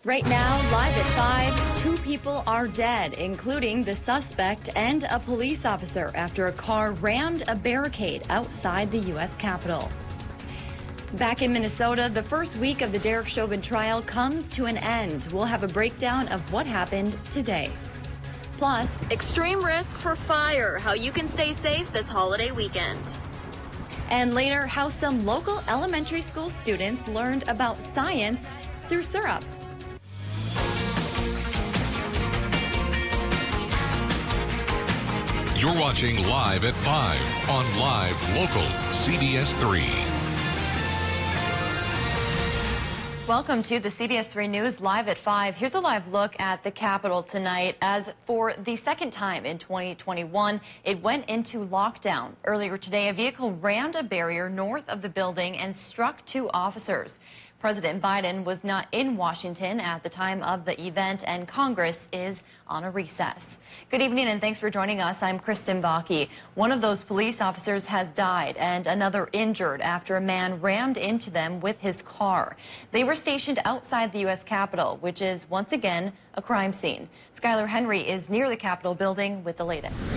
Right now, live at 5, 2 people are dead, including the suspect and a police officer after a car rammed a barricade outside the U.S. Capitol. Back in Minnesota, the first week of the Derek Chauvin trial comes to an end. We'll have a breakdown of what happened today. Plus, extreme risk for fire, how you can stay safe this holiday weekend. And later, how some local elementary school students learned about science through syrup. You're watching Live at 5 on Live Local CBS3. Welcome to the CBS3 News Live at 5. Here's a live look at the Capitol tonight as for the second time in 2021, it went into lockdown. Earlier today, a vehicle rammed a barrier north of the building and struck 2 officers. President Biden was not in Washington at the time of the event, and Congress is on a recess. Good evening, and thanks for joining us. I'm Kristen Bakke. One of those police officers has died and another injured after a man rammed into them with his car. They were stationed outside the U.S. Capitol, which is once again a crime scene. Skylar Henry is near the Capitol building with the latest.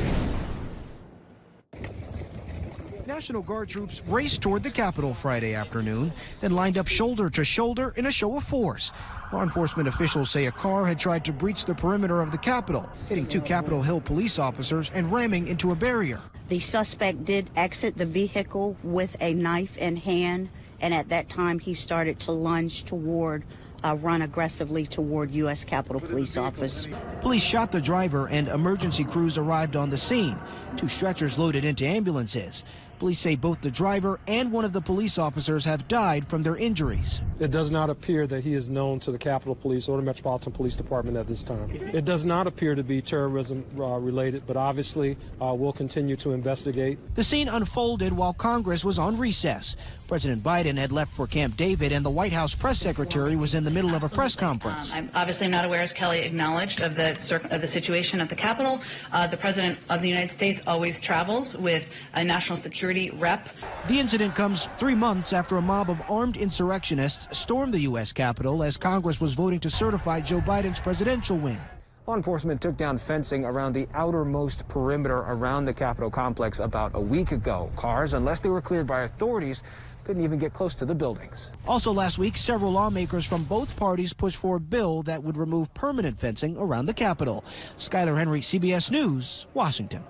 National Guard troops raced toward the Capitol Friday afternoon, then lined up shoulder to shoulder in a show of force. Law enforcement officials say a car had tried to breach the perimeter of the Capitol, hitting 2 Capitol Hill police officers and ramming into a barrier. The suspect did exit the vehicle with a knife in hand, and at that time he started to lunge toward run aggressively toward U.S. Capitol Police Office. Police shot the driver and emergency crews arrived on the scene. 2 stretchers loaded into ambulances. Police say both the driver and one of the police officers have died from their injuries. It does not appear that he is known to the Capitol Police or the Metropolitan Police Department at this time. It does not appear to be terrorism related, but obviously we'll continue to investigate. The scene unfolded while Congress was on recess. President Biden had left for Camp David, and the White House press secretary was in the middle of a press conference. I'm obviously not aware, as Kelly acknowledged, of the situation at the Capitol. The President of the United States always travels with a national security rep. The incident comes 3 months after a mob of armed insurrectionists stormed the U.S. Capitol as Congress was voting to certify Joe Biden's presidential win. Law enforcement took down fencing around the outermost perimeter around the Capitol complex about a week ago. Cars, unless they were cleared by authorities, couldn't even get close to the buildings. Also last week, several lawmakers from both parties pushed for a bill that would remove permanent fencing around the Capitol. Skylar Henry, CBS News, Washington.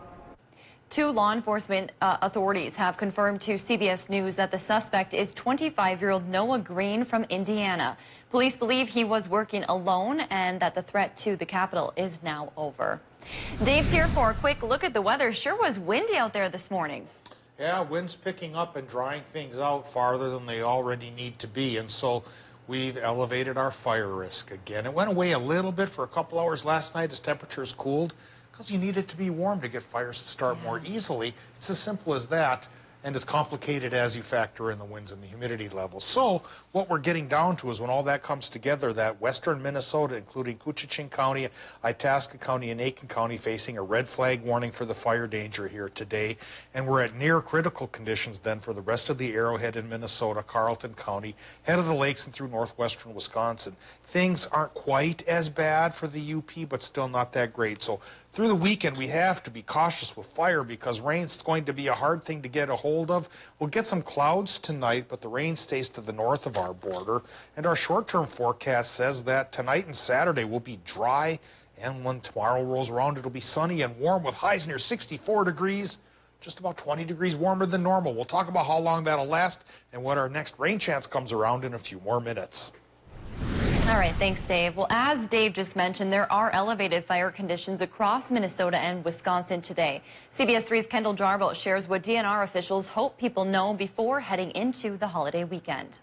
2 law enforcement authorities have confirmed to CBS News that the suspect is 25-year-old Noah Green from Indiana. Police believe he was working alone and that the threat to the Capitol is now over. Dave's here for a quick look at the weather. Sure was windy out there this morning. Yeah, wind's picking up and drying things out farther than they already need to be, and so we've elevated our fire risk again. It went away a little bit for a couple hours last night as temperatures cooled, because you need it to be warm to get fires to start more easily. It's as simple as that, and as complicated as you factor in the winds and the humidity levels. So what we're getting down to is when all that comes together, that western Minnesota, including Koochiching County, Itasca County, and Aiken County, facing a red flag warning for the fire danger here today. And we're at near critical conditions then for the rest of the Arrowhead in Minnesota, Carleton County, head of the lakes and through northwestern Wisconsin. Things aren't quite as bad for the UP, but still not that great. So through the weekend, we have to be cautious with fire because rain's going to be a hard thing to get a hold of. We'll get some clouds tonight, but the rain stays to the north of our border. And our short-term forecast says that tonight and Saturday will be dry, and when tomorrow rolls around, it'll be sunny and warm with highs near 64 degrees, just about 20 degrees warmer than normal. We'll talk about how long that'll last and what our next rain chance comes around in a few more minutes. All right, thanks, Dave. Well, as Dave just mentioned, there are elevated fire conditions across Minnesota and Wisconsin today. CBS3's Kendall Jarbo shares what DNR officials hope people know before heading into the holiday weekend.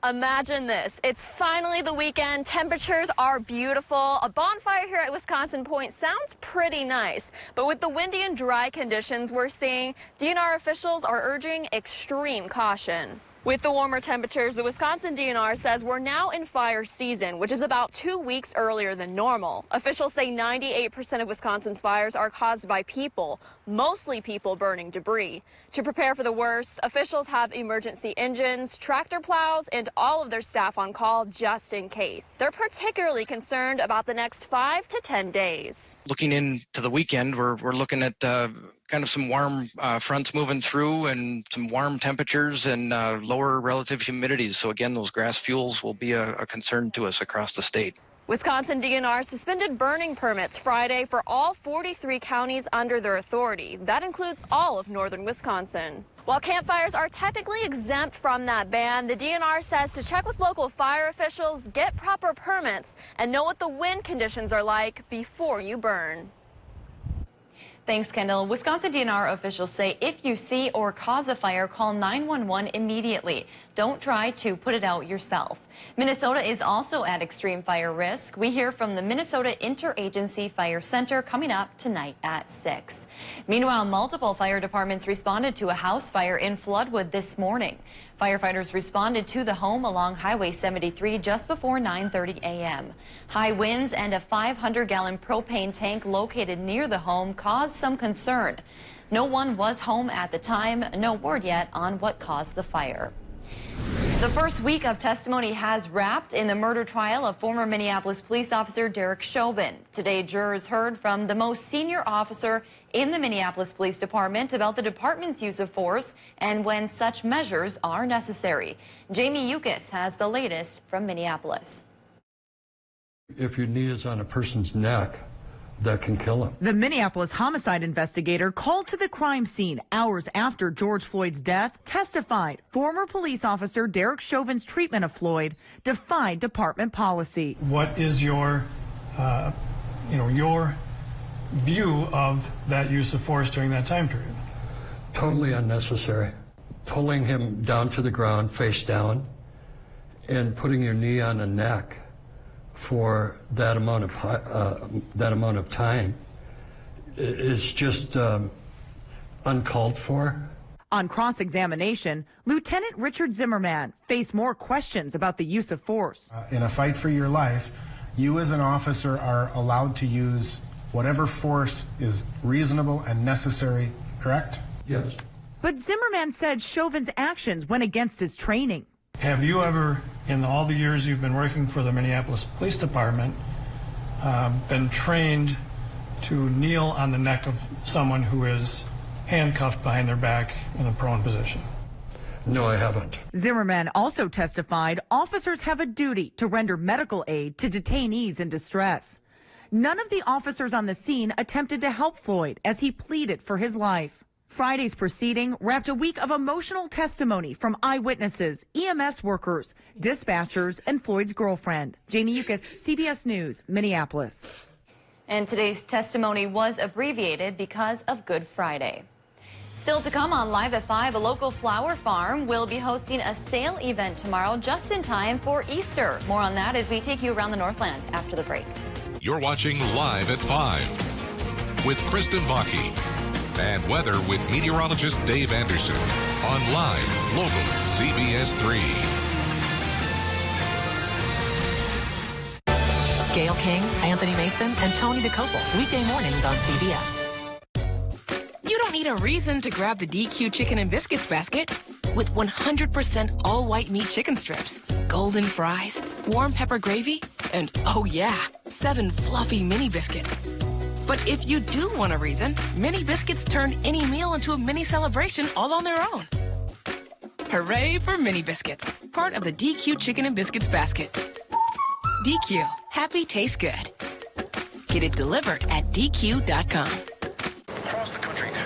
Imagine this. It's finally the weekend. Temperatures are beautiful. A bonfire here at Wisconsin Point sounds pretty nice. But with the windy and dry conditions we're seeing, DNR officials are urging extreme caution. With the warmer temperatures, the Wisconsin DNR says we're now in fire season, which is about 2 weeks earlier than normal. Officials say 98% of Wisconsin's fires are caused by people, mostly people burning debris. To prepare for the worst, officials have emergency engines, tractor plows, and all of their staff on call just in case. They're particularly concerned about the next 5 to 10 days. Looking into the weekend, we're looking at kind of some warm fronts moving through and some warm temperatures and lower relative humidities. So again, those grass fuels will be a concern to us across the state. Wisconsin DNR suspended burning permits Friday for all 43 counties under their authority. That includes all of northern Wisconsin. While campfires are technically exempt from that ban, the DNR says to check with local fire officials, get proper permits, and know what the wind conditions are like before you burn. Thanks, Kendall. Wisconsin DNR officials say if you see or cause a fire, call 911 immediately. Don't try to put it out yourself. Minnesota is also at extreme fire risk. We hear from the Minnesota Interagency Fire Center coming up tonight at 6. Meanwhile, multiple fire departments responded to a house fire in Floodwood this morning. Firefighters responded to the home along Highway 73 just before 9:30 a.m. High winds and a 500-gallon propane tank located near the home caused some concern. No one was home at the time. No word yet on what caused the fire. The first week of testimony has wrapped in the murder trial of former Minneapolis police officer Derek Chauvin. Today, jurors heard from the most senior officer in the Minneapolis Police Department about the department's use of force and when such measures are necessary. Jamie Yukis has the latest from Minneapolis. If your knee is on a person's neck, that can kill him. The Minneapolis homicide investigator called to the crime scene hours after George Floyd's death testified former police officer Derek Chauvin's treatment of Floyd defied department policy. What is your view of that use of force during that time period? Totally unnecessary. Pulling him down to the ground face down and putting your knee on a neck for that amount of time is just uncalled for. On cross-examination, Lieutenant Richard Zimmerman faced more questions about the use of force. In a fight for your life, you as an officer are allowed to use whatever force is reasonable and necessary, correct? Yes. But Zimmerman said Chauvin's actions went against his training. Have you ever, in all the years you've been working for the Minneapolis Police Department, been trained to kneel on the neck of someone who is handcuffed behind their back in a prone position? No, I haven't. Zimmerman also testified officers have a duty to render medical aid to detainees in distress. None of the officers on the scene attempted to help Floyd as he pleaded for his life. Friday's proceeding wrapped a week of emotional testimony from eyewitnesses, EMS workers, dispatchers, and Floyd's girlfriend. Jamie Yukis, CBS News, Minneapolis. And today's testimony was abbreviated because of Good Friday. Still to come on Live at 5, a local flower farm will be hosting a sale event tomorrow just in time for Easter. More on that as we take you around the Northland after the break. You're watching Live at 5 with Kristen Vaki. And weather with meteorologist Dave Anderson on Live Local CBS3. Gail King, Anthony Mason, and Tony DeCopel, weekday mornings on CBS. You don't need a reason to grab the DQ Chicken and Biscuits basket. With 100% all-white meat chicken strips, golden fries, warm pepper gravy, and oh yeah, 7 fluffy mini biscuits. But if you do want a reason, mini biscuits turn any meal into a mini celebration all on their own. Hooray for mini biscuits, part of the DQ Chicken and Biscuits basket. DQ, happy tastes good. Get it delivered at DQ.com.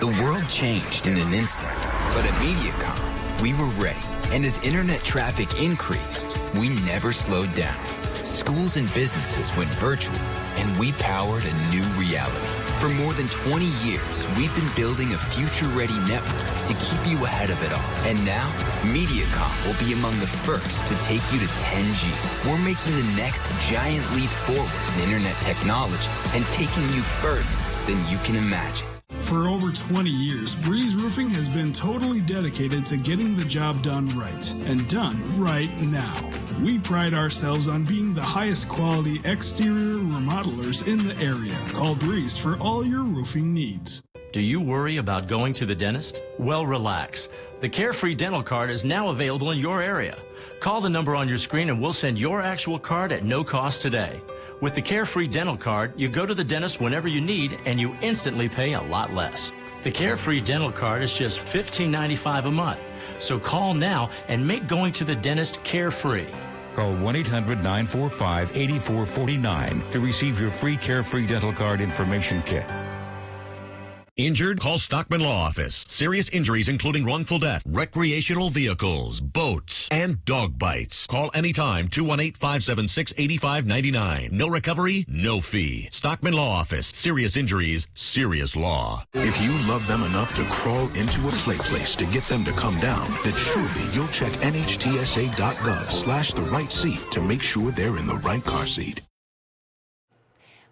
The world changed in an instant, but at MediaCom, we were ready. And as internet traffic increased, we never slowed down. Schools and businesses went virtual, and we powered a new reality. For more than 20 years, we've been building a future-ready network to keep you ahead of it all. And now, MediaCom will be among the first to take you to 10G. We're making the next giant leap forward in internet technology and taking you further than you can imagine. For over 20 years, Breeze Roofing has been totally dedicated to getting the job done right, and done right now. We pride ourselves on being the highest quality exterior remodelers in the area. Call Breeze for all your roofing needs. Do you worry about going to the dentist? Well, relax. The Carefree Dental Card is now available in your area. Call the number on your screen and we'll send your actual card at no cost today. With the Carefree Dental Card, you go to the dentist whenever you need and you instantly pay a lot less. The Carefree Dental Card is just $15.95 a month. So call now and make going to the dentist carefree. Call 1-800-945-8449 to receive your free Carefree Dental Card information kit. Injured? Call Stockman Law Office. Serious injuries including wrongful death, recreational vehicles, boats, and dog bites. Call anytime, 218-576-8599. No recovery, no fee. Stockman Law Office. Serious injuries, serious law. If you love them enough to crawl into a play place to get them to come down, then surely you'll check nhtsa.gov/the right seat to make sure they're in the right car seat.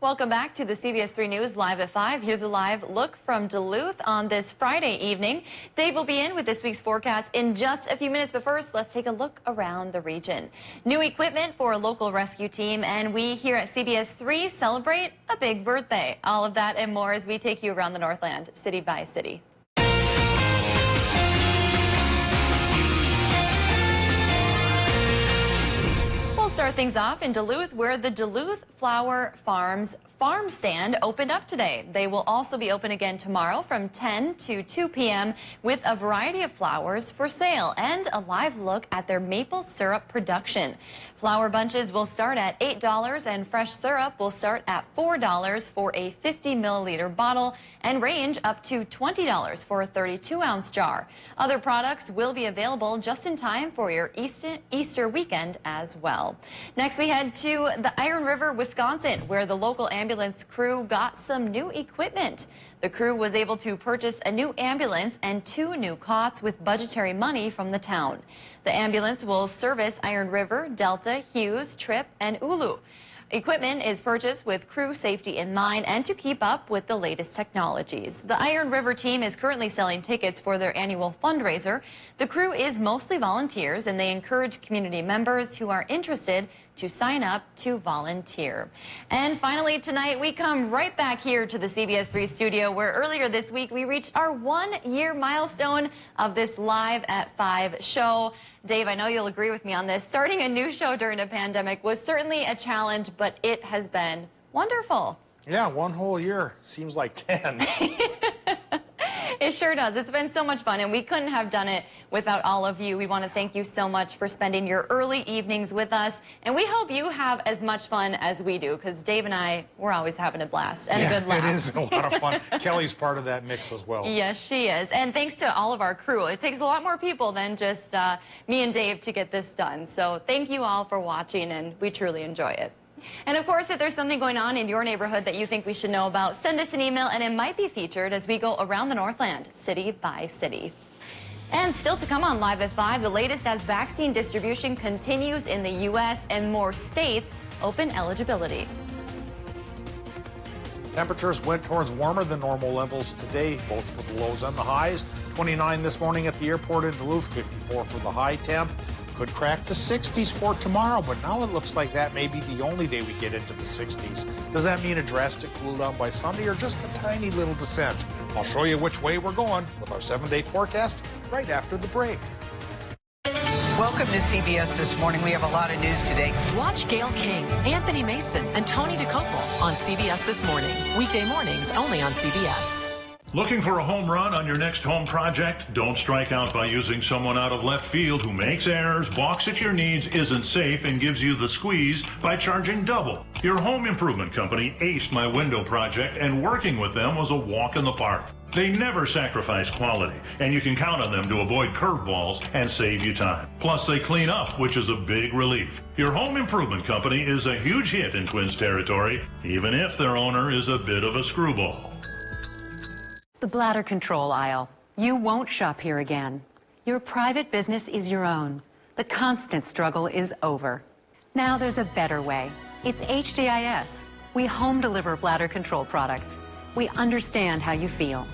Welcome back to the CBS3 News Live at 5. Here's a live look from Duluth on this Friday evening. Dave will be in with this week's forecast in just a few minutes, but first, let's take a look around the region. New equipment for a local rescue team, and we here at CBS3 celebrate a big birthday. All of that and more as we take you around the Northland, city by city. We'll start things off in Duluth, where the Duluth Flower Farms farm stand opened up today. They will also be open again tomorrow from 10 to 2 p.m. with a variety of flowers for sale and a live look at their maple syrup production. Flower bunches will start at $8 and fresh syrup will start at $4 for a 50-milliliter bottle and range up to $20 for a 32-ounce jar. Other products will be available just in time for your Easter weekend as well. Next, we head to the Iron River, Wisconsin, where the local ambulance crew got some new equipment. The crew was able to purchase a new ambulance and 2 new cots with budgetary money from the town. The ambulance will service Iron River, Delta, Hughes, Tripp, and Ulu. Equipment is purchased with crew safety in mind and to keep up with the latest technologies. The Iron River team is currently selling tickets for their annual fundraiser. The crew is mostly volunteers, and they encourage community members who are interested to sign up to volunteer. And finally, tonight we come right back here to the CBS3 studio, where earlier this week we reached our 1-year milestone of this Live at 5 show. Dave, I know you'll agree with me on this. Starting a new show during a pandemic was certainly a challenge, but it has been wonderful. Yeah, 1 whole year. Seems like 10. It sure does. It's been so much fun, and we couldn't have done it without all of you. We want to thank you so much for spending your early evenings with us, and we hope you have as much fun as we do, because Dave and I, we're always having a blast and a good laugh. It is a lot of fun. Kelly's part of that mix as well. Yes, she is. And thanks to all of our crew. It takes a lot more people than just me and Dave to get this done. So thank you all for watching, and we truly enjoy it. And of course, if there's something going on in your neighborhood that you think we should know about, send us an email and it might be featured as we go around the Northland, city by city. And still to come on Live at 5, the latest as vaccine distribution continues in the U.S. and more states open eligibility. Temperatures went towards warmer than normal levels today, both for the lows and the highs. 29 this morning at the airport in Duluth, 54 for the high temp. Could crack the 60s for tomorrow, but now it looks like that may be the only day we get into the 60s. Does that mean a drastic cool down by Sunday or just a tiny little descent? I'll show you which way we're going with our 7-day forecast right after the break. Welcome to CBS This Morning. We have a lot of news today. Watch Gail King, Anthony Mason, and Tony DeCopel on CBS This Morning. Weekday mornings only on CBS. Looking for a home run on your next home project? Don't strike out by using someone out of left field who makes errors, balks at your needs, isn't safe, and gives you the squeeze by charging double. Your home improvement company aced my window project, and working with them was a walk in the park. They never sacrifice quality, and you can count on them to avoid curveballs and save you time. Plus, they clean up, which is a big relief. Your home improvement company is a huge hit in Twins territory, even if their owner is a bit of a screwball. The bladder control aisle. You won't shop here again. Your private business is your own. The constant struggle is over. Now there's a better way. It's HDIS. We home deliver bladder control products. We understand how you feel.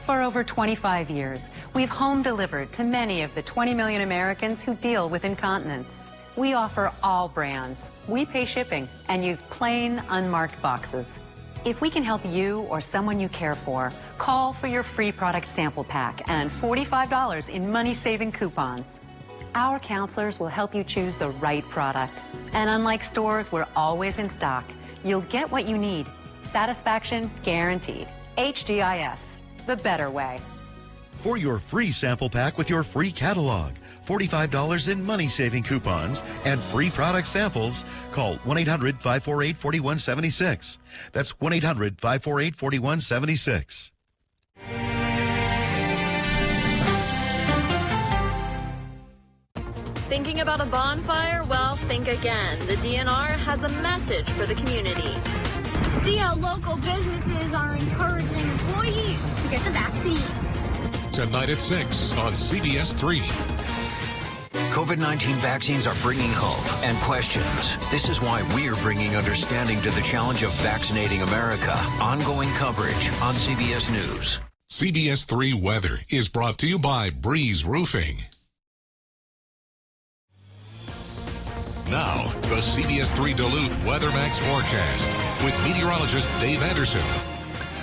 For over 25 years, we've home delivered to many of the 20 million Americans who deal with incontinence. We offer all brands. We pay shipping and use plain, unmarked boxes. If we can help you or someone you care for, call for your free product sample pack and $45 in money-saving coupons. Our counselors will help you choose the right product. And unlike stores, we're always in stock. You'll get what you need. Satisfaction guaranteed. HDIS, the better way. For your free sample pack with your free catalog, $45 in money-saving coupons, and free product samples, call 1-800-548-4176. That's 1-800-548-4176. Thinking about a bonfire? Well, think again. The DNR has a message for the community. See how local businesses are encouraging employees to get the vaccine. Tonight at 6 on CBS3. COVID-19 vaccines are bringing hope and questions. This is why we're bringing understanding to the challenge of vaccinating America. Ongoing coverage on CBS News. CBS3 Weather is brought to you by Breeze Roofing. Now, the CBS3 Duluth WeatherMax forecast with meteorologist Dave Anderson.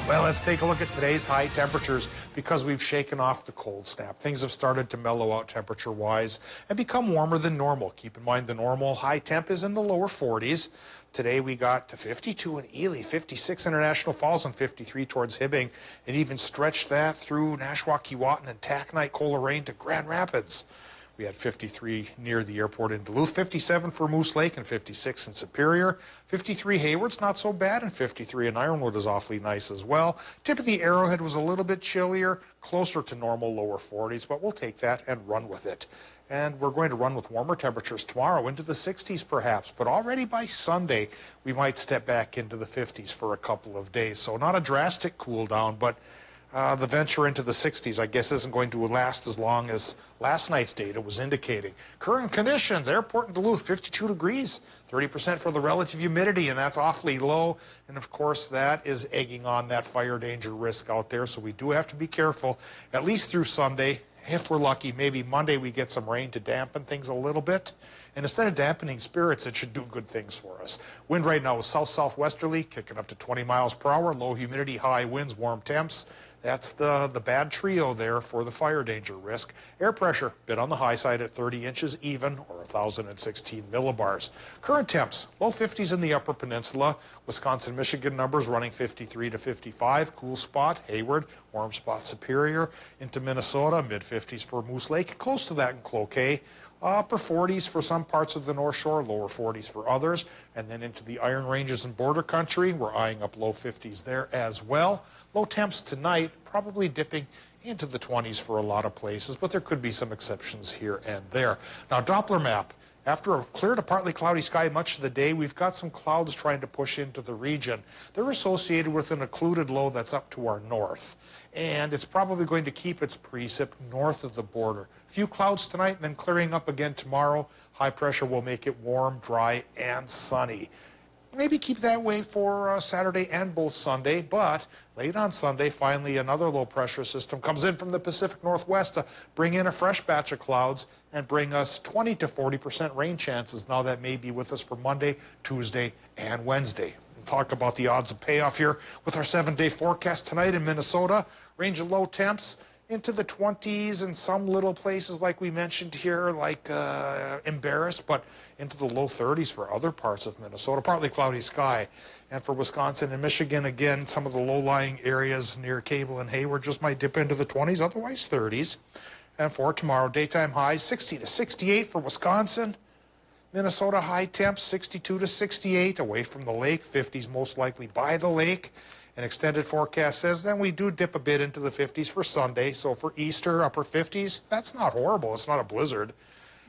Well, let's take a look at today's high temperatures because we've shaken off the cold snap. Things have started to mellow out temperature-wise and become warmer than normal. Keep in mind the normal high temp is in the lower 40s. Today we got to 52 in Ely, 56 International Falls, and 53 towards Hibbing, and even stretched that through Nashua, Keewatin, and Taconite, Coleraine to Grand Rapids. We had 53 near the airport in Duluth, 57 for Moose Lake, and 56 in Superior. 53 Hayward's not so bad, and 53 in Ironwood is awfully nice as well. Tip of the Arrowhead was a little bit chillier, closer to normal lower 40s, but we'll take that and run with it. And we're going to run with warmer temperatures tomorrow into the 60s perhaps, but already by Sunday we might step back into the 50s for a couple of days. So not a drastic cool down, but the venture into the 60s, I guess, isn't going to last as long as last night's data was indicating. Current conditions, airport in Duluth, 52 degrees, 30% for the relative humidity, and that's awfully low. And, of course, that is egging on that fire danger risk out there, so we do have to be careful, at least through Sunday. If we're lucky, maybe Monday we get some rain to dampen things a little bit. And instead of dampening spirits, it should do good things for us. Wind right now is south-southwesterly, kicking up to 20 miles per hour, low humidity, high winds, warm temps. That's the bad trio there for the fire danger risk. Air pressure, bit on the high side at 30 inches even, or 1,016 millibars. Current temps, low 50s in the upper peninsula. Wisconsin, Michigan numbers running 53 to 55. Cool spot, Hayward. Warm spot, Superior. Into Minnesota, mid-50s for Moose Lake. Close to that in Cloquet. Upper 40s for some parts of the North Shore, lower 40s for others. And then into the Iron Ranges and border country, we're eyeing up low 50s there as well. Low temps tonight, probably dipping into the 20s for a lot of places, but there could be some exceptions here and there. Now, Doppler map. After a clear to partly cloudy sky much of the day, we've got some clouds trying to push into the region. They're associated with an occluded low that's up to our north, and it's probably going to keep its precip north of the border. A few clouds tonight and then clearing up again tomorrow. High pressure will make it warm, dry, and sunny. Maybe keep that way for Saturday and both Sunday, but late on Sunday, finally another low pressure system comes in from the Pacific Northwest to bring in a fresh batch of clouds and bring us 20 to 40% rain chances. Now that may be with us for Monday, Tuesday, and Wednesday. We'll talk about the odds of payoff here with our 7-day forecast tonight in Minnesota. Range of low temps into the 20s in some little places like we mentioned here, like Embarrassed, but into the low 30s for other parts of Minnesota. Partly cloudy sky. And for Wisconsin and Michigan, again, some of the low-lying areas near Cable and Hayward just might dip into the 20s, otherwise 30s. And for tomorrow, daytime highs 60 to 68 for Wisconsin. Minnesota high temps 62 to 68 away from the lake, 50s most likely by the lake. An extended forecast says then we do dip a bit into the 50s for Sunday. So for Easter, upper 50s, that's not horrible. It's not a blizzard.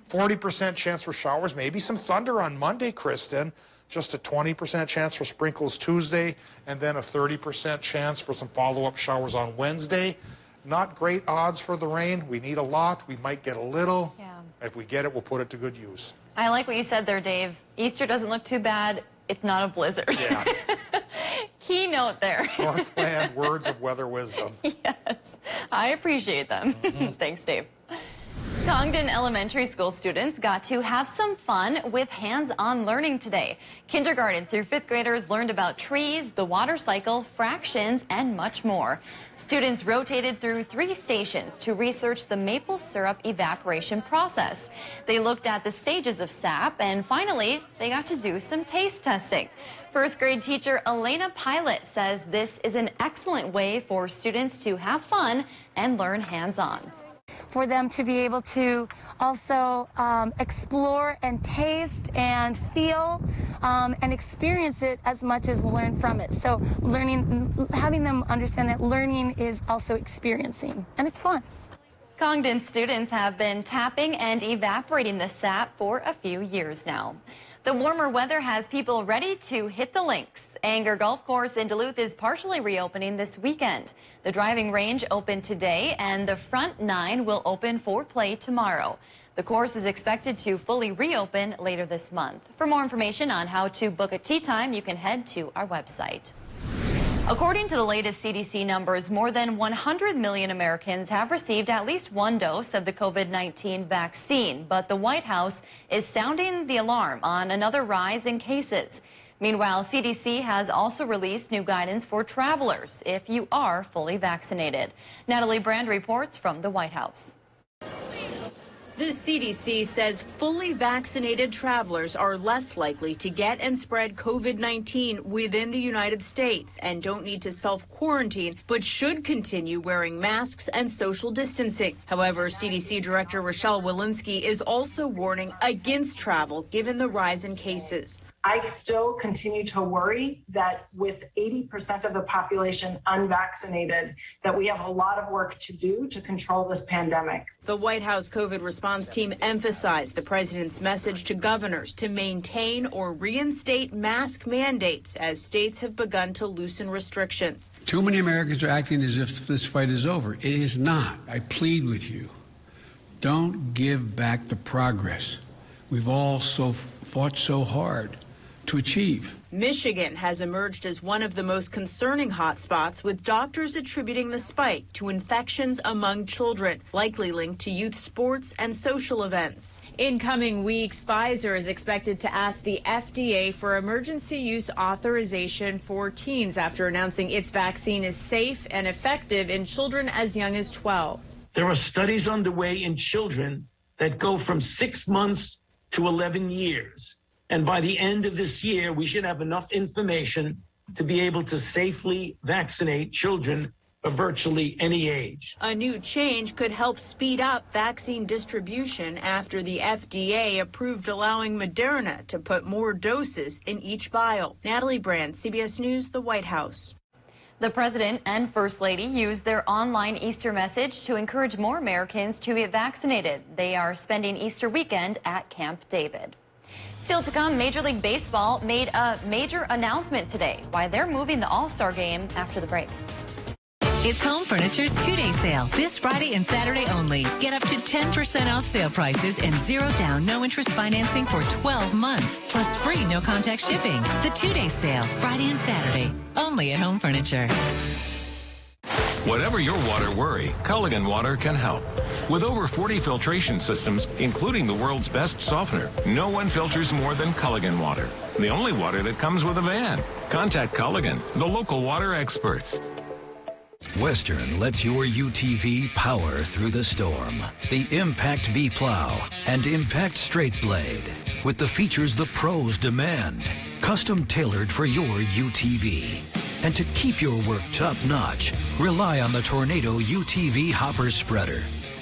40% chance for showers, maybe some thunder on Monday, Kristen. Just a 20% chance for sprinkles Tuesday, and then a 30% chance for some follow-up showers on Wednesday. Not great odds for the rain. We need a lot. We might get a little. Yeah. If we get it, we'll put it to good use. I like what you said there, Dave. Easter doesn't look too bad. It's not a blizzard. Yeah. Keynote there. Northland words of weather wisdom. Yes. I appreciate them. Thanks, Dave. Congdon Elementary School students got to have some fun with hands-on learning today. Kindergarten through 5th graders learned about trees, the water cycle, fractions, and much more. Students rotated through 3 stations to research the maple syrup evaporation process. They looked at the stages of sap, and finally, they got to do some taste testing. 1st grade teacher Elena Pilot says this is an excellent way for students to have fun and learn hands-on. For them to be able to also explore and taste and feel and experience it as much as learn from it. So having them understand that learning is also experiencing, and it's fun. Congdon students have been tapping and evaporating the sap for a few years now. The warmer weather has people ready to hit the links. Anger Golf Course in Duluth is partially reopening this weekend. The driving range opened today, and the front 9 will open for play tomorrow. The course is expected to fully reopen later this month. For more information on how to book a tee time, you can head to our website. According to the latest CDC numbers, more than 100 million Americans have received at least 1 dose of the COVID-19 vaccine, but the White House is sounding the alarm on another rise in cases. Meanwhile, CDC has also released new guidance for travelers if you are fully vaccinated. Natalie Brand reports from the White House. The CDC says fully vaccinated travelers are less likely to get and spread COVID-19 within the United States and don't need to self-quarantine, but should continue wearing masks and social distancing. However, CDC Director Rochelle Walensky is also warning against travel given the rise in cases. I still continue to worry that with 80% of the population unvaccinated, that we have a lot of work to do to control this pandemic. The White House COVID response team emphasized the president's message to governors to maintain or reinstate mask mandates as states have begun to loosen restrictions. Too many Americans are acting as if this fight is over. It is not. I plead with you, don't give back the progress we've all fought so hard to achieve. Michigan has emerged as one of the most concerning hotspots, with doctors attributing the spike to infections among children, likely linked to youth sports and social events. In coming weeks, Pfizer is expected to ask the FDA for emergency use authorization for teens after announcing its vaccine is safe and effective in children as young as 12. There are studies underway in children that go from 6 months to 11 years. And by the end of this year, we should have enough information to be able to safely vaccinate children of virtually any age. A new change could help speed up vaccine distribution after the FDA approved allowing Moderna to put more doses in each vial. Natalie Brand, CBS News, the White House. The president and first lady used their online Easter message to encourage more Americans to get vaccinated. They are spending Easter weekend at Camp David. Still to come, Major League Baseball made a major announcement today why they're moving the All-Star game after the break. It's Home Furniture's 2-day sale this Friday and Saturday only. Get up to 10% off sale prices and 0 down, no interest financing for 12 months. Plus free no contact shipping. The 2-day sale, Friday and Saturday, only at Home Furniture. Whatever your water worry, Culligan Water can help. With over 40 filtration systems, including the world's best softener, no one filters more than Culligan Water. The only water that comes with a van. Contact Culligan, the local water experts. Western lets your UTV power through the storm. The Impact V-Plow and Impact Straight Blade. With the features the pros demand. Custom tailored for your UTV. And to keep your work top-notch, rely on the Tornado UTV Hopper Spreader.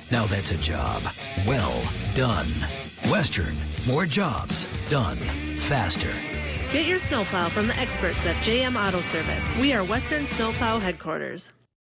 Now that's a job well done. Western, more jobs done faster. Get your snowplow from the experts at JM Auto Service. We are Western Snowplow Headquarters.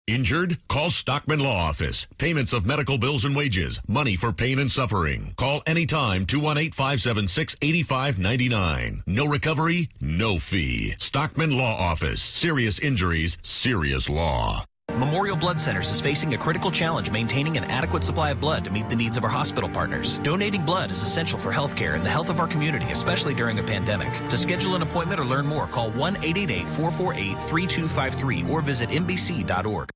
Injured? Call Stockman Law Office. Payments of medical bills and wages. Money for pain and suffering. Call anytime 218-576-8599. No recovery, no fee. Stockman Law Office. Serious injuries, serious law. Memorial Blood Centers is facing a critical challenge maintaining an adequate supply of blood to meet the needs of our hospital partners. Donating blood is essential for healthcare and the health of our community, especially during a pandemic. To schedule an appointment or learn more, call 1-888-448-3253 or visit mbc.org.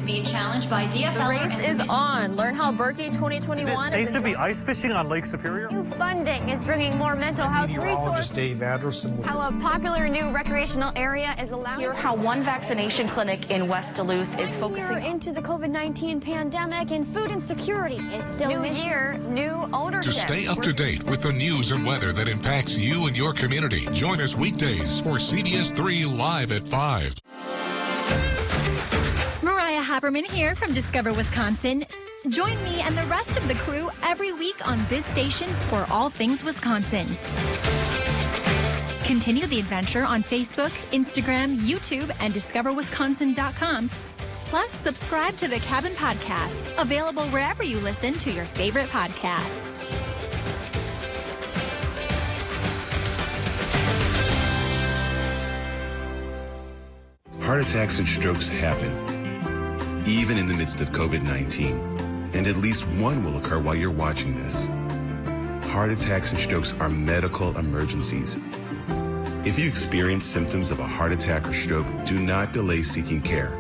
is being challenged by DFL. The race is on. Learn how Berkey 2021 is it safe to be ice fishing on Lake Superior? New funding is bringing more mental health resources. Dave Anderson. How a popular new recreational area is allowing. Hear how one vaccination clinic in West Duluth is focusing into the COVID-19 pandemic, and food insecurity is still new year, new ownership. To stay up to date with the news and weather that impacts you and your community, join us weekdays for CBS3 Live at 5. Mariah Haberman here from Discover Wisconsin. Join me and the rest of the crew every week on this station for all things Wisconsin. Continue the adventure on Facebook, Instagram, YouTube, and discoverwisconsin.com. Plus, subscribe to the Cabin Podcast, available wherever you listen to your favorite podcasts. Heart attacks and strokes happen, even in the midst of COVID-19, and at least one will occur while you're watching this. Heart attacks and strokes are medical emergencies. If you experience symptoms of a heart attack or stroke, do not delay seeking care.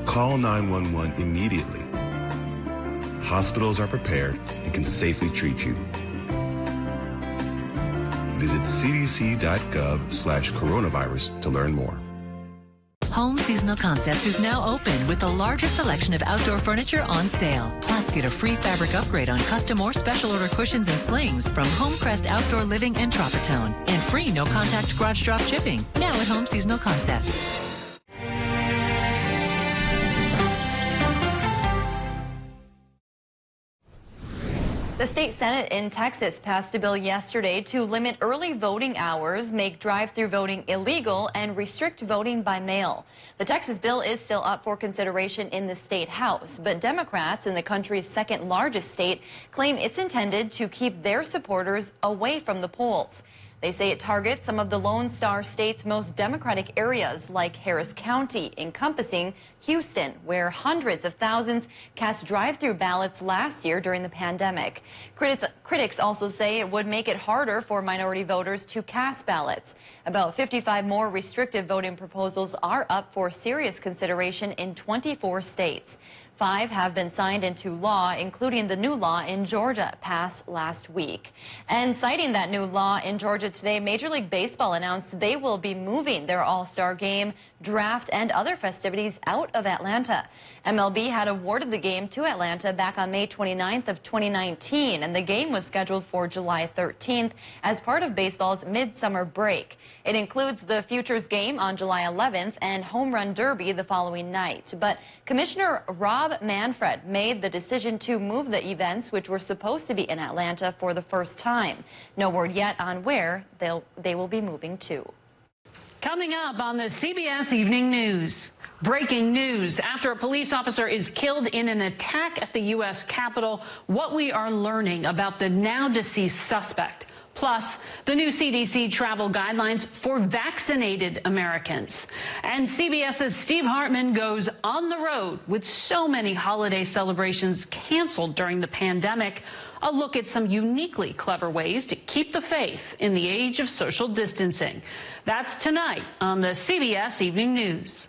Call 911 immediately. Hospitals are prepared and can safely treat you. Visit cdc.gov/coronavirus to learn more. Home Seasonal Concepts is now open with the largest selection of outdoor furniture on sale. Plus, get a free fabric upgrade on custom or special order cushions and slings from Homecrest Outdoor Living and Tropitone. And free no-contact garage drop shipping. Now at Home Seasonal Concepts. The state Senate in Texas passed a bill yesterday to limit early voting hours, make drive-through voting illegal, and restrict voting by mail. The Texas bill is still up for consideration in the state House, but Democrats in the country's second largest state claim it's intended to keep their supporters away from the polls. They say it targets some of the Lone Star State's most Democratic areas, like Harris County, encompassing Houston, where hundreds of thousands cast drive-through ballots last year during the pandemic. Critics also say it would make it harder for minority voters to cast ballots. About 55 more restrictive voting proposals are up for serious consideration in 24 states. 5 have been signed into law, including the new law in Georgia passed last week. And citing that new law in Georgia today, Major League Baseball announced they will be moving their All-Star Game, draft, and other festivities out of Atlanta. MLB had awarded the game to Atlanta back on May 29th of 2019, and the game was scheduled for July 13th as part of baseball's midsummer break. It includes the Futures game on July 11th and Home Run Derby the following night. But Commissioner Rob Manfred made the decision to move the events, which were supposed to be in Atlanta, for the first time. No word yet on where they will be moving to. Coming up on the CBS Evening News. Breaking news. After a police officer is killed in an attack at the U.S. Capitol, what we are learning about the now deceased suspect. Plus, the new CDC travel guidelines for vaccinated Americans. And CBS's Steve Hartman goes on the road with so many holiday celebrations canceled during the pandemic. A look at some uniquely clever ways to keep the faith in the age of social distancing. That's tonight on the CBS Evening News.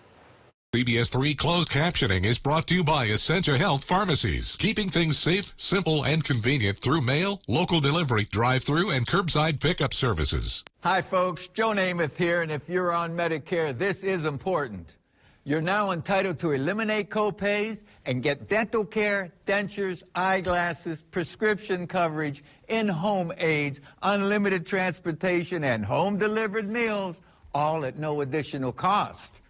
CBS3 closed captioning is brought to you by Essentia Health Pharmacies, keeping things safe, simple, and convenient through mail, local delivery, drive-through, and curbside pickup services. Hi, folks. Joe Namath here, and if you're on Medicare, this is important. You're now entitled to eliminate copays and get dental care, dentures, eyeglasses, prescription coverage, in-home aids, unlimited transportation, and home-delivered meals, all at no additional cost.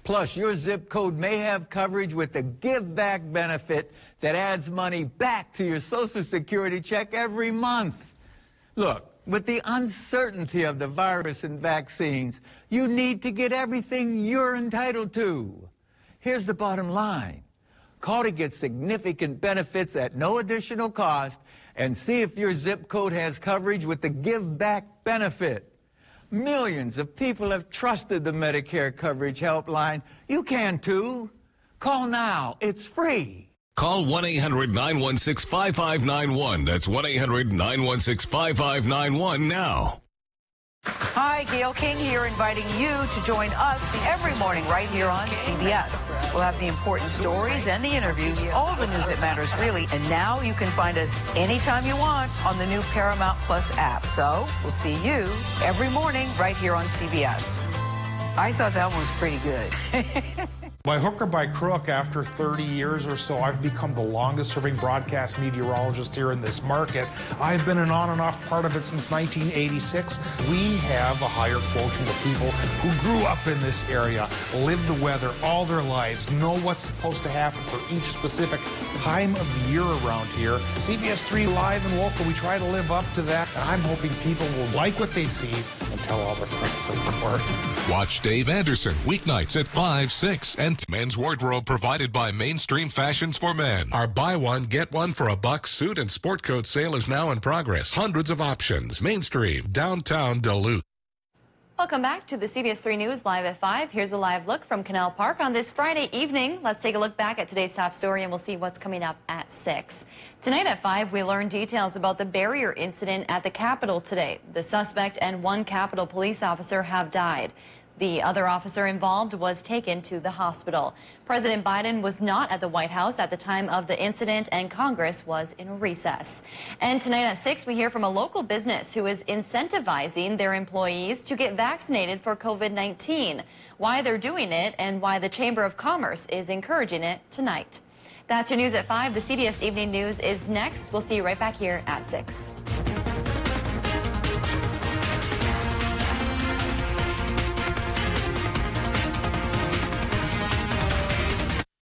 Plus, your zip code may have coverage with the Give Back benefit that adds money back to your Social Security check every month. Look, with the uncertainty of the virus and vaccines, you need to get everything you're entitled to. Here's the bottom line. Call to get significant benefits at no additional cost and see if your zip code has coverage with the Give Back benefit. Millions of people have trusted the Medicare Coverage Helpline. You can too. Call now. It's free. Call 1-800-916-5591. That's 1-800-916-5591 now. Hi, Gail King here, inviting you to join us every morning right here on CBS. We'll have the important stories and the interviews, all the news that matters, really. And now you can find us anytime you want on the new Paramount Plus app. So we'll see you every morning right here on CBS. I thought that one was pretty good. By hook or by crook, after 30 years or so, I've become the longest-serving broadcast meteorologist here in this market. I've been an on and off part of it since 1986. We have a higher quotient of people who grew up in this area, lived the weather all their lives, know what's supposed to happen for each specific time of the year around here. CBS3 Live and Local, we try to live up to that, and I'm hoping people will like what they see and tell all their friends, of course. Watch Dave Anderson weeknights at 5, 6, and Men's Wardrobe provided by Mainstream Fashions for Men. Our buy one, get one for $1 suit and sport coat sale is now in progress. Hundreds of options. Mainstream, downtown Duluth. Welcome back to the CBS 3 News Live at 5. Here's a live look from Canal Park on this Friday evening. Let's take a look back at today's top story and we'll see what's coming up at 6. Tonight at 5, we learn details about the barrier incident at the Capitol today. The suspect and one Capitol police officer have died. The other officer involved was taken to the hospital. President Biden was not at the White House at the time of the incident, and Congress was in a recess. And tonight at 6, we hear from a local business who is incentivizing their employees to get vaccinated for COVID-19, why they're doing it, and why the Chamber of Commerce is encouraging it tonight. That's your news at 5. The CBS Evening News is next. We'll see you right back here at 6.